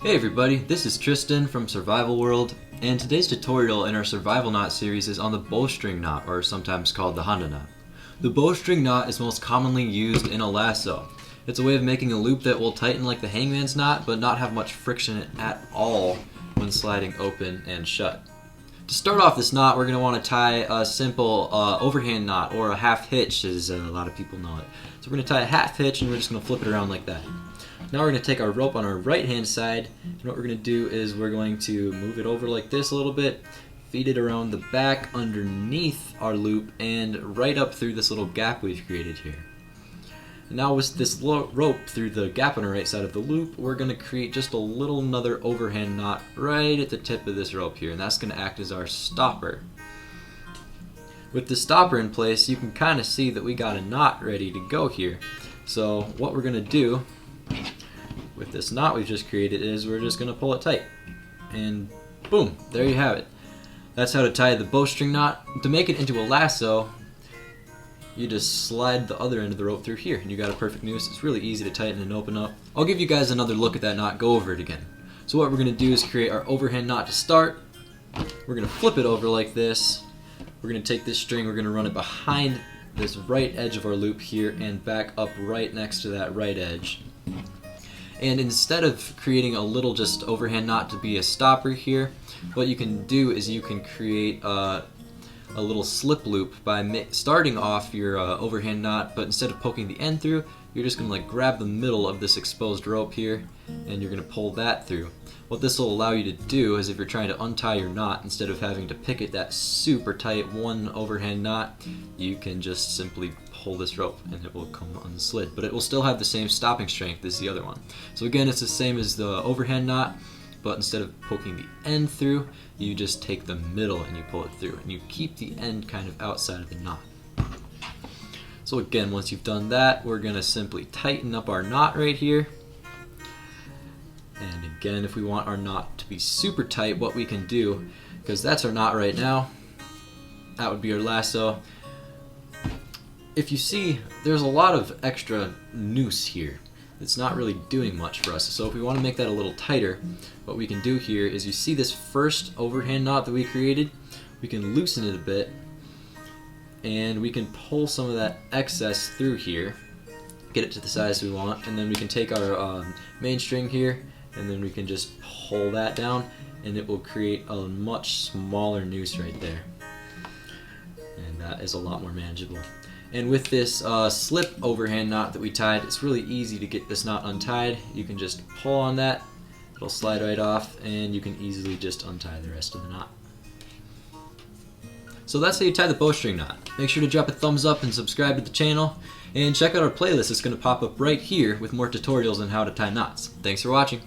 Hey everybody, this is Tristan from Survival World, and today's tutorial in our survival knot series is on the bowstring knot, or sometimes called the Honda knot. The bowstring knot is most commonly used in a lasso. It's a way of making a loop that will tighten like the hangman's knot, but not have much friction at all when sliding open and shut. To start off this knot, we're going to want to tie a simple overhand knot, or a half hitch as a lot of people know it. So we're going to tie a half hitch and we're just going to flip it around like that. Now we're going to take our rope on our right hand side, and what we're going to do is we're going to move it over like this a little bit, feed it around the back underneath our loop and right up through this little gap we've created here. And now with this rope through the gap on the right side of the loop, we're going to create just another overhand knot right at the tip of this rope here, and that's going to act as our stopper. With the stopper in place, you can kind of see that we got a knot ready to go here. So what we're going to do with this knot we've just created is we're just going to pull it tight, and boom, there you have it. That's how to tie the bowstring knot. To make it into a lasso, you just slide the other end of the rope through here and you got a perfect noose. It's really easy to tighten and open up. I'll give you guys another look at that knot, go over it again. So what we're going to do is create our overhand knot to start. We're going to flip it over like this. We're going to take this string, we're going to run it behind this right edge of our loop here and back up right next to that right edge. And instead of creating a little just overhand knot to be a stopper here, what you can do is you can create a little slip loop by starting off your overhand knot, but instead of poking the end through, you're just going to like grab the middle of this exposed rope here and you're going to pull that through. What this will allow you to do is if you're trying to untie your knot, instead of having to pick it that super tight one overhand knot, you can just simply pull this rope and it will come unslid, but it will still have the same stopping strength as the other one. So again, it's the same as the overhand knot, but instead of poking the end through, you just take the middle and you pull it through, and you keep the end kind of outside of the knot. So again, once you've done that, we're going to simply tighten up our knot right here. And again, if we want our knot to be super tight, what we can do, because that's our knot right now, that would be our lasso. If you see, there's a lot of extra noose here. It's not really doing much for us. So if we want to make that a little tighter, what we can do here is you see this first overhand knot that we created, we can loosen it a bit and we can pull some of that excess through here, get it to the size we want, and then we can take our main string here and then we can just pull that down and it will create a much smaller noose right there. And that is a lot more manageable. And with this slip overhand knot that we tied, it's really easy to get this knot untied. You can just pull on that, it'll slide right off, and you can easily just untie the rest of the knot. So that's how you tie the bowstring knot. Make sure to drop a thumbs up and subscribe to the channel, and check out our playlist. It's going to pop up right here with more tutorials on how to tie knots. Thanks for watching.